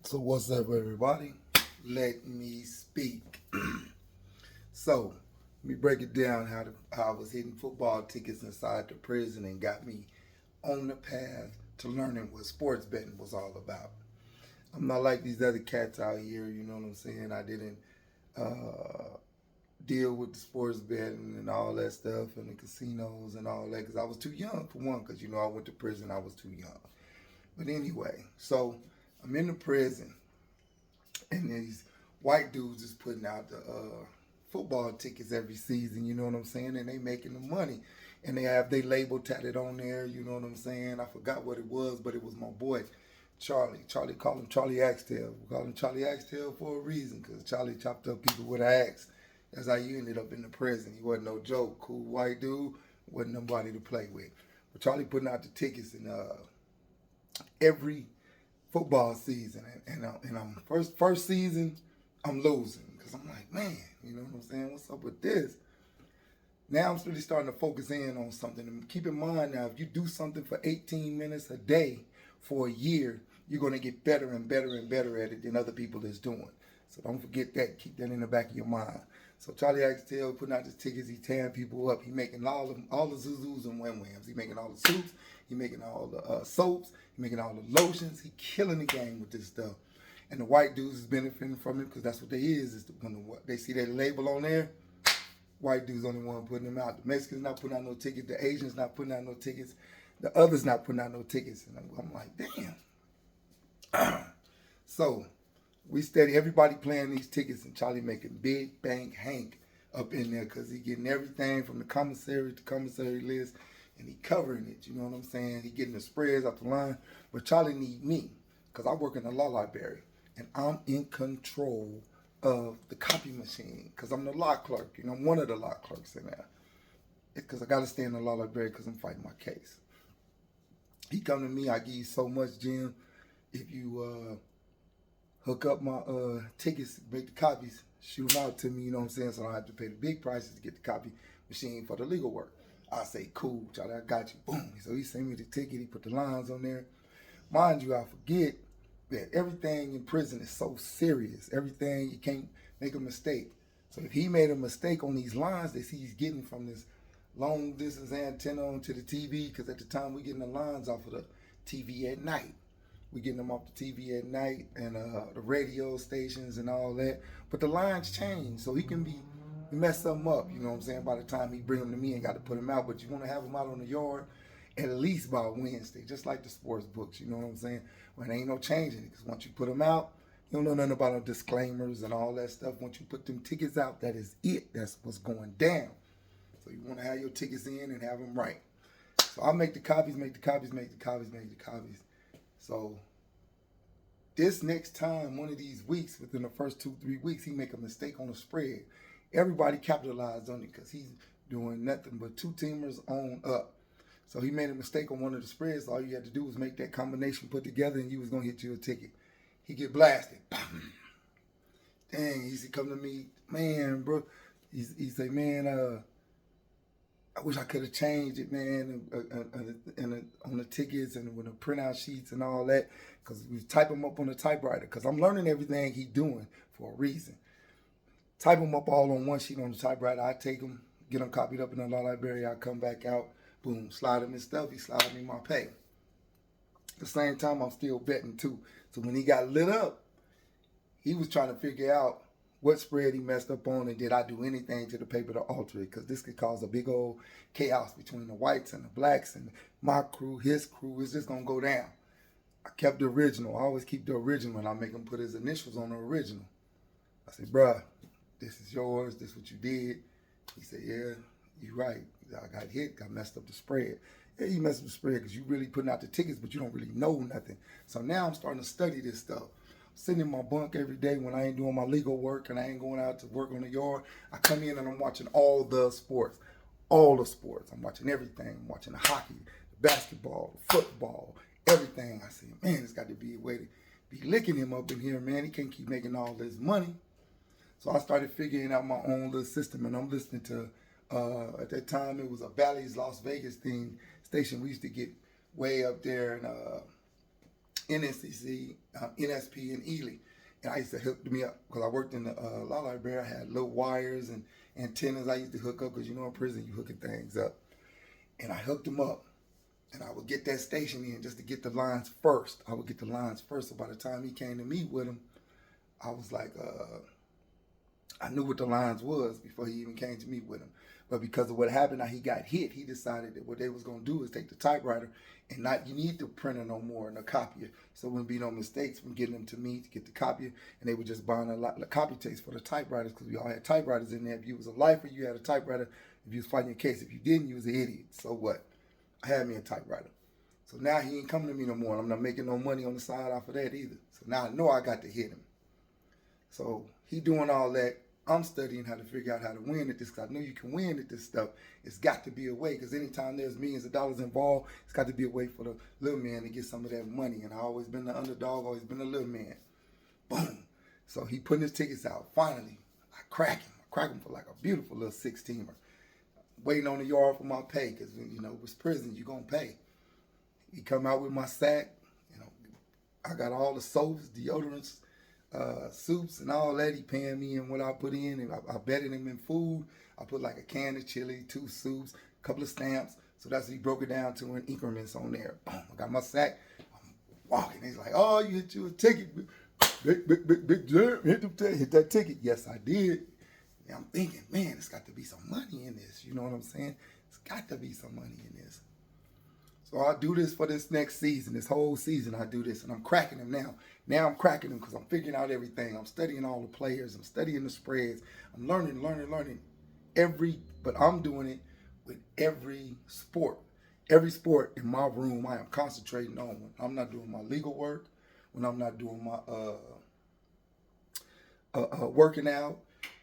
So what's up, everybody? Let me speak. So let me break it down how I was hitting football tickets inside the prison and got me on the path to learning what sports betting was all about. I'm not like these other cats out here. You know what I'm saying? I didn't uh, deal with the sports betting and all that stuff and the casinos and all that because I was too young for one. Because I went to prison, I was too young. But anyway, so I'm in the prison and these white dudes is putting out the football tickets every season, you know what I'm saying? And they making the money. And they have their label tatted on there, you know what I'm saying? I forgot what it was, but it was my boy, Charlie. Charlie called him Charlie Axtell. We call him Charlie Axtell for a reason, because Charlie chopped up people with an axe. That's how you ended up in the prison. He wasn't no joke. Cool white dude, wasn't nobody to play with. But Charlie putting out the tickets and every football season, and I'm first season, I'm losing because I'm like, man, you know what I'm saying? What's up with this? Now I'm really starting to focus in on something. And keep in mind now, if you do something for 18 minutes a day for a year, you're going to get better and better and better at it than other people is doing. So don't forget that. Keep that in the back of your mind. So Charlie Axtell putting out the tickets, he tearing people up. He making all the Zuzus and Wham Whams. He making all the soups. He making all the soaps. He making all the lotions. He killing the game with this stuff. And the white dudes is benefiting from it because that's what they is when they see that label on there. White dudes only one putting them out. The Mexicans not putting out no tickets. The Asians not putting out no tickets. The others not putting out no tickets. And I'm like, damn. So we steady, everybody playing these tickets, and Charlie making big bank Hank up in there because he getting everything from the commissary to commissary list, and he covering it, you know what I'm saying? He getting the spreads off the line. But Charlie need me because I work in the law library, and I'm in control of the copy machine because I'm the law clerk. I'm one of the law clerks in there because I got to stay in the law library because I'm fighting my case. He come to me, I give you so much, Jim. If you hook up my tickets, make the copies, shoot them out to me, you know what I'm saying? So I don't have to pay the big prices to get the copy machine for the legal work. I say, cool, Charlie, I got you. Boom. So he sent me the ticket, he put the lines on there. Mind you, I forget that everything in prison is so serious. Everything, you can't make a mistake. So if he made a mistake on these lines that he's getting from this long distance antenna onto the TV, because at the time we getting the lines off of the TV at night. We getting them off the TV at night and the radio stations and all that. But the lines change, so he mess something up, you know what I'm saying? By the time he bring them to me and got to put them out, but you want to have them out on the yard at least by Wednesday, just like the sports books, you know what I'm saying? Well, there ain't no changing it, because once you put them out, you don't know nothing about no disclaimers and all that stuff. Once you put them tickets out, that is it. That's what's going down. So you want to have your tickets in and have them right. So I make the copies, make the copies, make the copies, make the copies. So this next time, one of these weeks, within the first 2-3 weeks, he make a mistake on the spread. Everybody capitalized on it because he's doing nothing but two-teamers on up. So he made a mistake on one of the spreads. All you had to do was make that combination put together and you was going to hit you a ticket. He get blasted. Dang, he come to me, man, bro. He say, man, I wish I could have changed it, man, on the tickets and with the printout sheets and all that, because we type them up on the typewriter, because I'm learning everything he doing for a reason. Type them up all on one sheet on the typewriter. I take them, get them copied up in the law library. I come back out, boom, slide him his stuff. He slide me my pay. At the same time, I'm still betting too. So when he got lit up, he was trying to figure out what spread he messed up on and did I do anything to the paper to alter it, because this could cause a big old chaos between the whites and the blacks and my crew, his crew. It's just going to go down. I kept the original. I always keep the original, and I make him put his initials on the original. I said, bruh, this is yours. This is what you did. He said, yeah, you're right. I got hit, got messed up the spread. Yeah, you messed up the spread because you really putting out the tickets, but you don't really know nothing. So now I'm starting to study this stuff. Sitting in my bunk every day when I ain't doing my legal work and I ain't going out to work on the yard. I come in and I'm watching all the sports. All the sports. I'm watching everything. I'm watching the hockey, the basketball, the football, everything. I say, man, there's got to be a way to be licking him up in here, man. He can't keep making all this money. So I started figuring out my own little system, and I'm listening to, at that time, it was a Bally's Las Vegas thing station. We used to get way up there, and NSCC, NSP, and Ely. And I used to hook me up because I worked in the law library. I had little wires and antennas I used to hook up because, you know, in prison you hooking things up. And I hooked them up. And I would get that station in just to get the lines first. I would get the lines first. So by the time he came to meet with him, I was like, I knew what the lines was before he even came to meet with him. But because of what happened, he got hit. He decided that what they was going to do is take the typewriter and not, you need the printer no more and the copier. So there wouldn't be no mistakes from getting them to me to get the copier. And they were just buying a lot of copy tapes for the typewriters because we all had typewriters in there. If you was a lifer, you had a typewriter. If you was fighting your case, if you didn't, you was an idiot. So what? I had me a typewriter. So now he ain't coming to me no more. And I'm not making no money on the side off of that either. So now I know I got to hit him. So he doing all that. I'm studying how to figure out how to win at this because I know you can win at this stuff. It's got to be a way because anytime there's millions of dollars involved, it's got to be a way for the little man to get some of that money. And I've always been the underdog, always been the little man. Boom. So he putting his tickets out. Finally, I crack him. I crack him for like a beautiful little 16er. Waiting on the yard for my pay because, you know, it was prison. You're going to pay. He come out with my sack. You know, I got all the soaps, deodorants, soups and all that. He paying me in what I put in, and I betted him in food. I put like a can of chili, 2 soups, a couple of stamps. So that's what he broke it down to in increments on there. Boom, I got my sack. I'm walking. He's like, "Oh, you hit you a ticket, big jump, hit that ticket." Yes, I did. And I'm thinking, man, it's got to be some money in this. You know what I'm saying? It's got to be some money in this. So I do this for this next season, this whole season I do this, and I'm cracking them now. Now I'm cracking them because I'm figuring out everything. I'm studying all the players. I'm studying the spreads. I'm learning. But I'm doing it with every sport. Every sport in my room I am concentrating on. When I'm not doing my legal work, when I'm not doing my working out,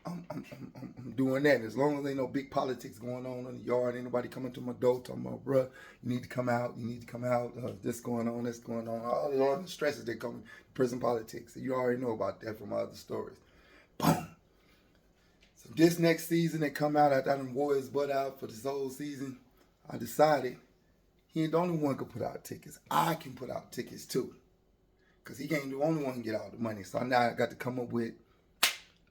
I'm doing that. As long as ain't no big politics going on in the yard, ain't nobody coming to my door talking about, bruh, you need to come out, this going on, that's going on. All the other stresses that come, prison politics. You already know about that from my other stories. Boom. So this next season that come out, after I done wore his butt out for this whole season, I decided he ain't the only one could put out tickets. I can put out tickets too. Because he ain't the only one can get all the money. So now I got to come up with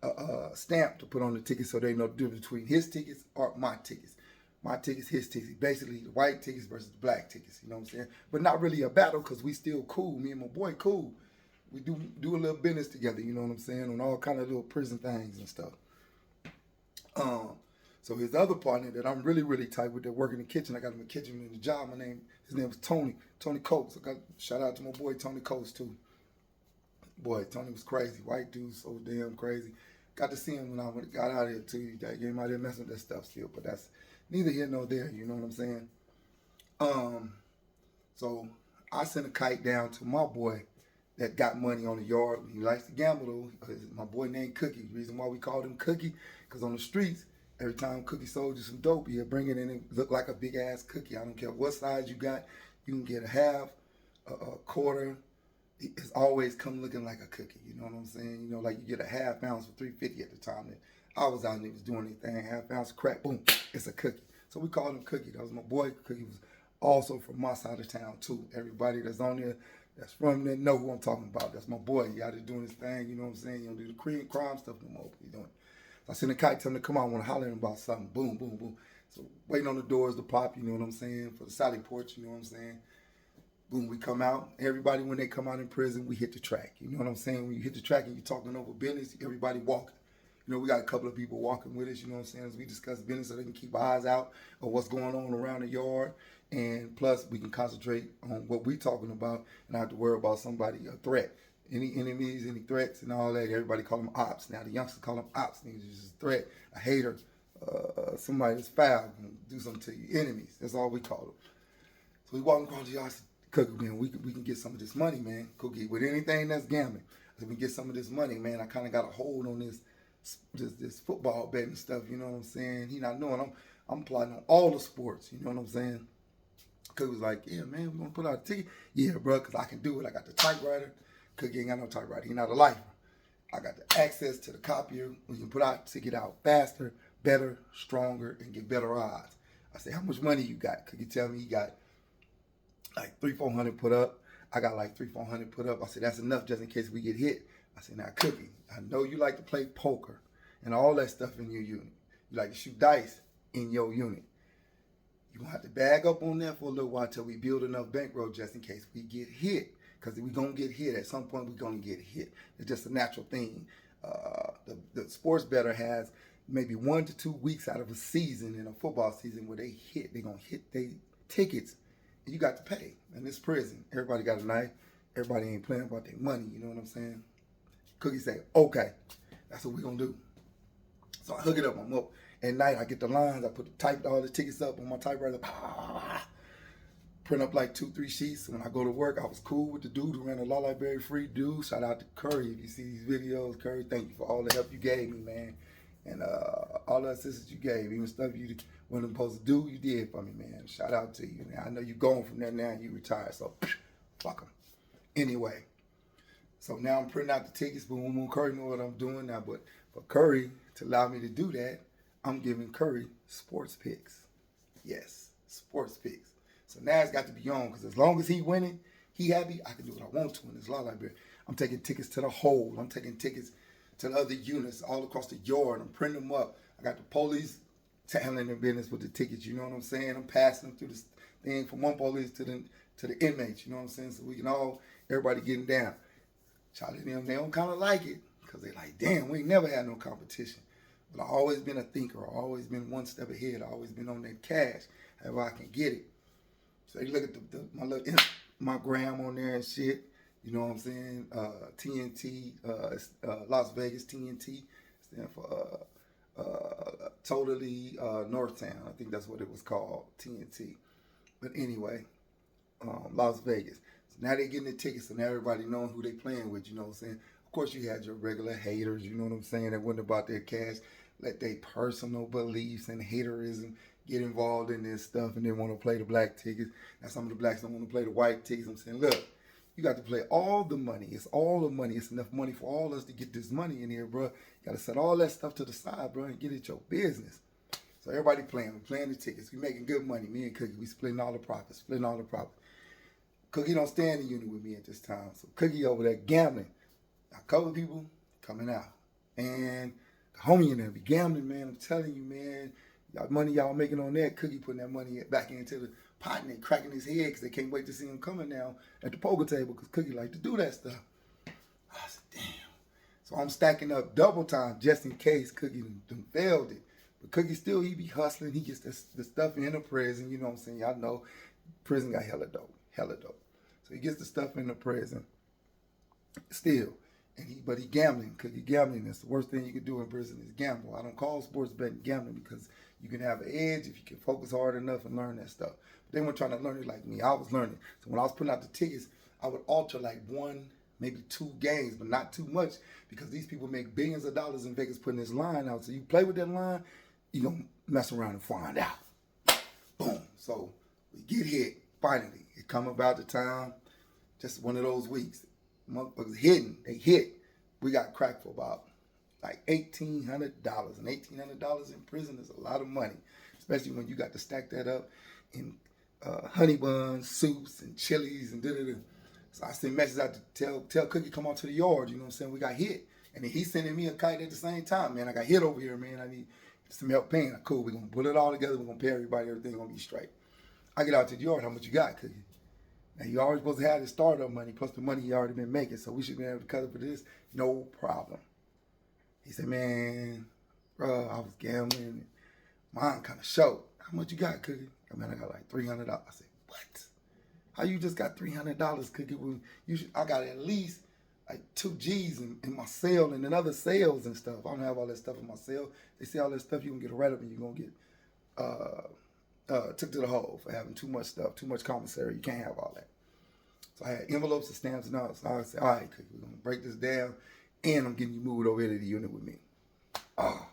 a stamp to put on the ticket so they know the difference between his tickets or my tickets. My tickets, his tickets. Basically, the white tickets versus the black tickets. You know what I'm saying? But not really a battle because we still cool. Me and my boy cool. We do a little business together, you know what I'm saying, on all kind of little prison things and stuff. So his other partner that I'm really, really tight with that work in the kitchen, I got him a kitchen in the job. His name was Tony Coates. I got shout out to my boy Tony Coates too. Boy, Tony was crazy. White dude, so damn crazy. Got to see him when I got out of here too. That game out there messing with that stuff still, but that's neither here nor there. You know what I'm saying? So I sent a kite down to my boy that got money on the yard. He likes to gamble though. My boy named Cookie. The reason why we called him Cookie, because on the streets, every time Cookie sold you some dope, he'd bring it in and look like a big ass cookie. I don't care what size you got. You can get a half, a quarter. It's always come looking like a cookie. You know what I'm saying? You know, like you get a half ounce for $3.50 at the time that I was out and he was doing anything. Half ounce of crack, boom, it's a cookie. So we called him Cookie. That was my boy. Cookie was also from my side of town too. Everybody that's on there that's from there know who I'm talking about. That's my boy. He out there doing his thing. You know what I'm saying? You don't do the crime stuff no more. He doing. So I sent a kite, tell him to come out. I want to holler at him about something. Boom, boom, boom. So waiting on the doors to pop. You know what I'm saying? For the sally porch. You know what I'm saying? Boom, we come out. Everybody, when they come out in prison, we hit the track. You know what I'm saying? When you hit the track and you're talking over business, everybody walking. You know, we got a couple of people walking with us, you know what I'm saying, as we discuss business so they can keep eyes out of what's going on around the yard. And plus, we can concentrate on what we're talking about and not have to worry about somebody, a threat. Any enemies, any threats and all that. Everybody call them ops. Now, the youngsters call them ops. Niggas is just a threat, a hater, somebody that's foul, can do something to you. Enemies, that's all we call them. So we walking across the yard. Cookie, man, we can get some of this money, man. Cookie, with anything that's gambling, if we get some of this money, man, I kind of got a hold on this football betting stuff. You know what I'm saying? He not knowing I'm plotting on all the sports. You know what I'm saying? Cookie was like, yeah, man, we gonna put out a ticket. Yeah, bro, cause I can do it. I got the typewriter. Cookie ain't got no typewriter. He not a lifer. I got the access to the copier. We can put out ticket out faster, better, stronger, and get better odds. I say, how much money you got? Cookie tell me he got like 300-400 put up. I got like 300-400 put up. I said, that's enough just in case we get hit. I said, now Cookie, I know you like to play poker and all that stuff in your unit. You like to shoot dice in your unit. You're going to have to bag up on that for a little while until we build enough bankroll just in case we get hit. Because we're going to get hit. At some point, we're going to get hit. It's just a natural thing. The sports bettor has maybe 1 to 2 weeks out of a season in a football season where they hit. They're going to hit their tickets. And you got to pay. And it's prison. Everybody got a knife. Everybody ain't playing about their money. You know what I'm saying? Cookie say, okay, that's what we're going to do. So I hook it up. I'm up at night. I get the lines. I type all the tickets up on my typewriter. Print up like 2-3 sheets. When I go to work, I was cool with the dude who ran the Law Library free dude. Shout out to Curry. If you see these videos, Curry, thank you for all the help you gave me, man. And all the assistance you gave, even stuff you wasn't supposed to do, you did for me, man. Shout out to you, man. I know you're going from there now and you retired, so fuck them. Anyway, so now I'm printing out the tickets, but Curry know what I'm doing now. But for Curry to allow me to do that, I'm giving Curry sports picks. Yes, sports picks. So now it's got to be on, because as long as he winning, he happy, I can do what I want to in this Law Library. I'm taking tickets to the hole. I'm taking tickets to the other units all across the yard. I'm printing them up. I got the police handling their business with the tickets. You know what I'm saying? I'm passing them through this thing from one police to the inmates. You know what I'm saying? So we can everybody getting down. Charlie and them, they don't kind of like it, because they like, damn, we ain't never had no competition. But I've always been a thinker. I've always been one step ahead. I've always been on that cash, however I can get it. So you look at my gram on there and shit. You know what I'm saying? TNT, Las Vegas TNT, stand for totally Northtown. I think that's what it was called, TNT. But anyway, Las Vegas. So now they're getting the tickets, so now everybody knowing who they playing with. You know what I'm saying? Of course, you had your regular haters. You know what I'm saying? That wasn't about their cash. Let their personal beliefs and haterism get involved in this stuff, and they want to play the black tickets. Now some of the blacks don't want to play the white tickets. I'm saying, look, you got to play all the money. It's all the money. It's enough money for all of us to get this money in here, bro. You got to set all that stuff to the side, bro, and get it your business. So everybody playing. We're playing the tickets. We making good money. Me and Cookie, we splitting all the profits. Cookie don't stay in the unit with me at this time. So Cookie over there gambling. A couple of people coming out. And the homie in there be gambling, man. I'm telling you, man. Y'all money y'all making on that, Cookie putting that money back into the pot and they cracking his head because they can't wait to see him coming now at the poker table, because Cookie like to do that stuff. I said, damn. So I'm stacking up double time just in case Cookie done failed it. But Cookie still, he be hustling. He gets the stuff in the prison. You know what I'm saying? Y'all know prison got hella dope. So he gets the stuff in the prison still. But he gambling, because he gambling. That's the worst thing you can do in prison is gamble. I don't call sports betting gambling, because you can have an edge if you can focus hard enough and learn that stuff. But they weren't trying to learn it like me. I was learning. So when I was putting out the tickets, I would alter like 1, maybe 2 games, but not too much, because these people make billions of dollars in Vegas putting this line out. So you play with that line, you're going to mess around and find out. Boom. So we get hit, finally. It come about the time, just one of those weeks. Motherfuckers hitting, they hit. We got cracked for about like $1,800, and $1,800 in prison is a lot of money, especially when you got to stack that up in honey buns, soups, and chilies, and da-da-da. So I sent messages out to tell Cookie come out to the yard. You know what I'm saying? We got hit, and then he's sending me a kite at the same time. Man, I got hit over here, man. I need some help paying. Cool, we're gonna put it all together. We're gonna pay everybody. Everything gonna be straight. I get out to the yard. How much you got, Cookie? Now, you always supposed to have the startup money plus the money you already been making, so we should be able to cover for this, no problem. He said, man, bro, I was gambling. Mine kind of showed. How much you got, Cookie? I mean, I got like $300. I said, what? How you just got $300, Cookie? Well, I got at least like 2 G's in my sale and in other sales and stuff. I don't have all that stuff in my sale. They say all that stuff, you can get a write-up and you're going to get took to the hole for having too much stuff, too much commissary. You can't have all that. So I had envelopes and stamps and all. So I said, all right, Cookie, we're going to break this down, and I'm getting you moved over here to the unit with me. Oh,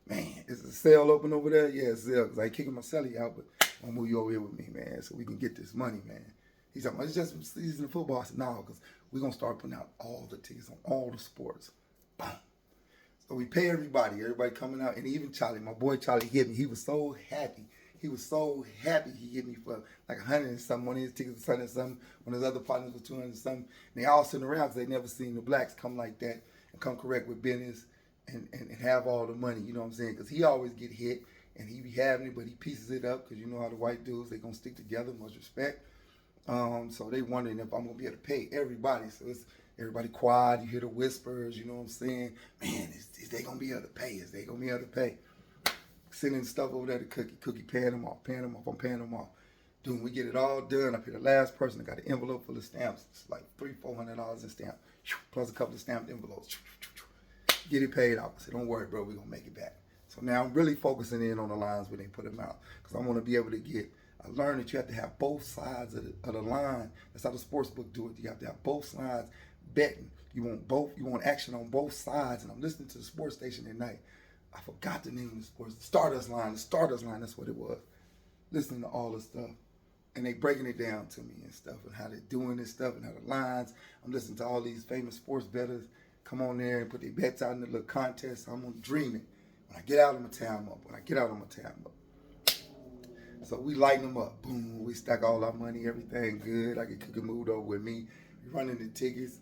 man, is the cell open over there? Yeah, it's there, because I ain't kicking my celly out, but I'm going to move you over here with me, man, so we can get this money, man. He's talking about, it's just season of football. I said, no, because we're going to start putting out all the tickets on all the sports. Boom. So we pay everybody coming out, and even Charlie, my boy Charlie hit me. He was so happy. He was so happy he hit me for like 100 and something. One of his tickets was 100 and something. One of his other partners was 200 and something. And they all sitting around because they never seen the blacks come like that and come correct with business and have all the money. You know what I'm saying? Because he always get hit and he be having it, but he pieces it up because you know how the white dudes, they going to stick together, much respect. So they wondering if I'm going to be able to pay everybody. So it's everybody quiet. You hear the whispers. You know what I'm saying? Man, is they going to be able to pay? Is they going to be able to pay? Sending stuff over there to Cookie paying them off, I'm paying them off. Dude, we get it all done. I pay the last person. I got an envelope full of stamps. It's like $300-400 in stamps, plus a couple of stamped envelopes. Get it paid out. I said, don't worry, bro, we're going to make it back. So now I'm really focusing in on the lines where they put them out because I want to be able to get, I learned that you have to have both sides of the line. That's how the sports book do it. You have to have both sides betting. You want action on both sides. And I'm listening to the sports station at night. I forgot the name of the sports. The Stardust line, that's what it was. Listening to all this stuff. And they breaking it down to me and stuff and how they're doing this stuff and how the lines. I'm listening to all these famous sports bettors come on there and put their bets out in the little contest. I'm gonna dream it. When I get out, I'm gonna tear them up. So we lighten them up. Boom, we stack all our money, everything good. I get Cookie moved over with me. We running the tickets.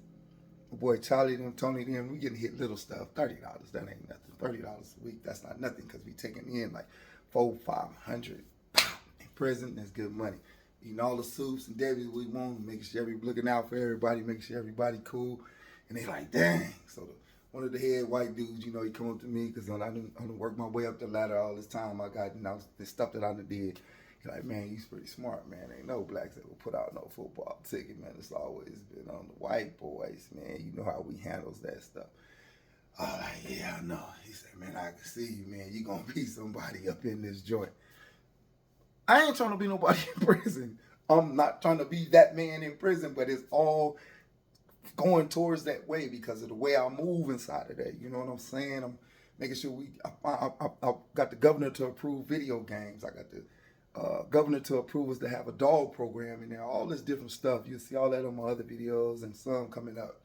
My boy Charlie, them, Tony, them, we getting hit little stuff. $30, that ain't nothing. $30 a week, that's not nothing because we taking in like $400-500 in prison. That's good money. Eating all the soups and Debbie's we want, making sure we looking out for everybody, making sure everybody cool. And they like, dang. So one of the head white dudes, you know, he come up to me because I done worked my way up the ladder all this time. I got, you know, the stuff that I done did. He like, man, he's pretty smart, man. Ain't no blacks that will put out no football ticket, man. It's always been on the white boys, man. You know how we handles that stuff. I was like, yeah, I know. He said, man, I can see you, man. You gonna be somebody up in this joint. I ain't trying to be nobody in prison. I'm not trying to be that man in prison, but it's all going towards that way because of the way I move inside of that. You know what I'm saying? I'm making sure I got the governor to approve video games. I got the governor to approve us to have a dog program in there. All this different stuff. You'll see all that on my other videos and some coming up.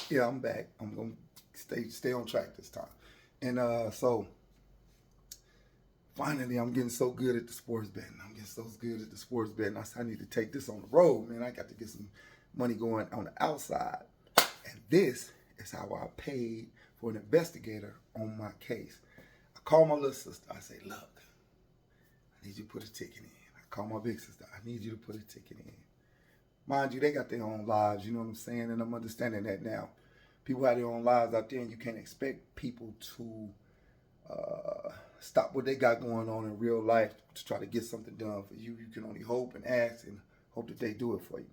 Yeah, I'm back. I'm going to stay on track this time. And so finally, I'm getting so good at the sports betting. I said, I need to take this on the road, man. I got to get some money going on the outside. And this is how I paid for an investigator on my case. I called my little sister. I say, look, I need you to put a ticket in. I call my big sister. I need you to put a ticket in. Mind you, they got their own lives, you know what I'm saying? And I'm understanding that now. People have their own lives out there, and you can't expect people to stop what they got going on in real life to try to get something done for you. You can only hope and ask and hope that they do it for you.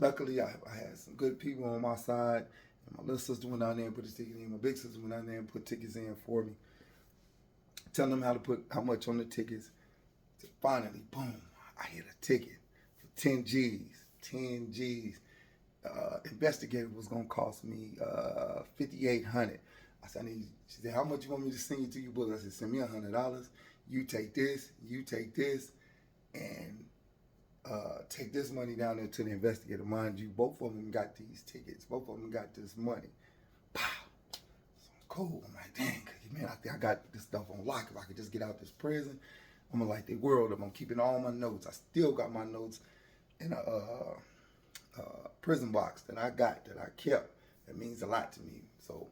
Luckily, I had some good people on my side. And my little sister went down there and put a ticket in. My big sister went down there and put tickets in for me. Telling them how to put how much on the tickets. So finally, boom, I hit a ticket for 10 G's. 10 G's. Investigator was gonna cost me $5,800. I said, she said, how much you want me to send you to your book? I said, send me $100. You take this, and take this money down there to the investigator. Mind you, both of them got these tickets. Both of them got this money. Pow. So cool. I'm like, dang, man, I think I got this stuff on lock. If I could just get out this prison, I'm gonna light the world up. I'm keeping all my notes. I still got my notes in a prison box that I kept. That means a lot to me. So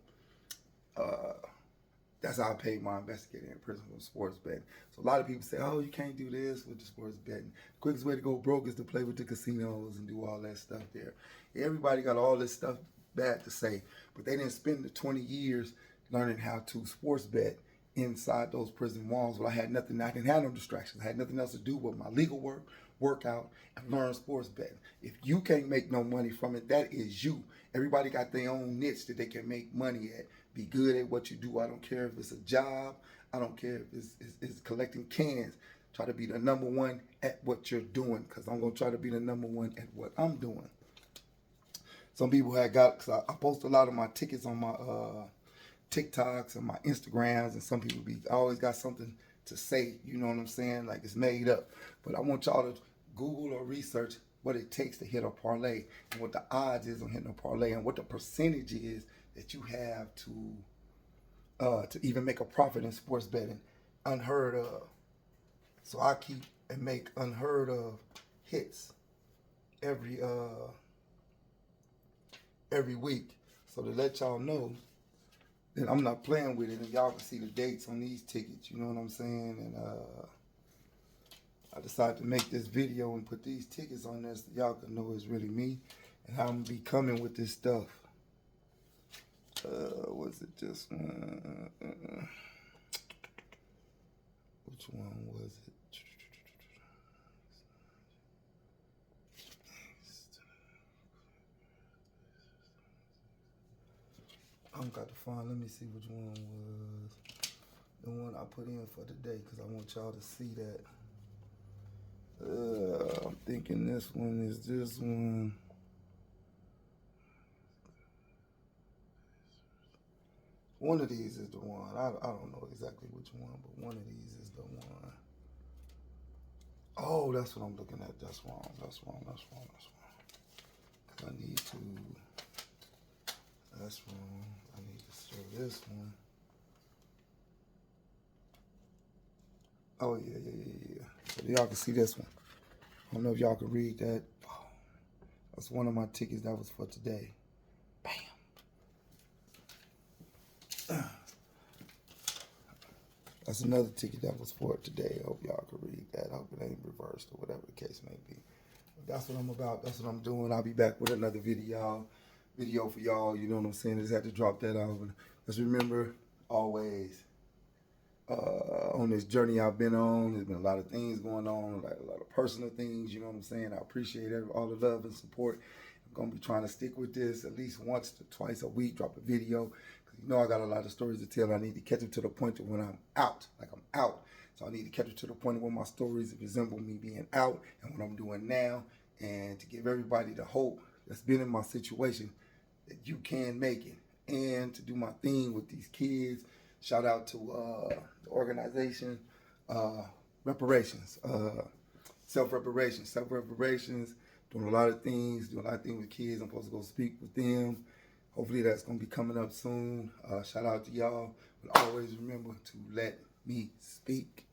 that's how I paid my investigator in prison with sports betting. So a lot of people say, oh, you can't do this with the sports betting. The quickest way to go broke is to play with the casinos and do all that stuff there. Everybody got all this stuff bad to say, but they didn't spend the 20 years learning how to sports bet inside those prison walls. Well, I didn't have no distractions. I had nothing else to do but my legal work out, and learn sports betting. If you can't make no money from it, that is you. Everybody got their own niche that they can make money at. Be good at what you do. I don't care if it's a job. I don't care if it's collecting cans. Try to be the number one at what you're doing, because I'm going to try to be the number one at what I'm doing. Some people because I post a lot of my tickets on my TikToks and my Instagrams, and some people always got something to say, you know what I'm saying, like it's made up. But I want y'all to Google or research what it takes to hit a parlay and what the odds is on hitting a parlay and what the percentage is that you have to even make a profit in sports betting. Unheard of. So I keep and make unheard of hits every week. So to let y'all know that I'm not playing with it, and y'all can see the dates on these tickets. You know what I'm saying? And I decided to make this video and put these tickets on there so y'all can know it's really me and how I'm gonna be coming with this stuff. Was it just one? Which one was it? I don't got to find. Let me see which one was the one I put in for today, because I want y'all to see that. I'm thinking this one is this one. One of these is the one. I don't know exactly which one, but one of these is the one. Oh, that's what I'm looking at. That's wrong. That's wrong. That's wrong. That's wrong. 'Cause I need to. That's wrong. I need to show this one. Oh, yeah. So y'all can see this one. I don't know if y'all can read that. Oh, that's one of my tickets that was for today. Bam. That's another ticket that was for today. I hope y'all can read that. I hope it ain't reversed or whatever the case may be. But that's what I'm about. That's what I'm doing. I'll be back with another video for y'all. You know what I'm saying? I just had to drop that out. But just remember, always, on this journey I've been on, there's been a lot of things going on, like a lot of personal things. You know what I'm saying? I appreciate all the love and support. I'm going to be trying to stick with this at least once to twice a week, drop a video. You know I got a lot of stories to tell. I need to catch up to the point of when I'm out. Like I'm out. So I need to catch up to the point where my stories resemble me being out and what I'm doing now. And to give everybody the hope that's been in my situation that you can make it. And to do my thing with these kids. Shout out to the organization, reparations, self-reparations, doing a lot of things with kids. I'm supposed to go speak with them. Hopefully that's going to be coming up soon. Shout out to y'all. But always remember to let me speak.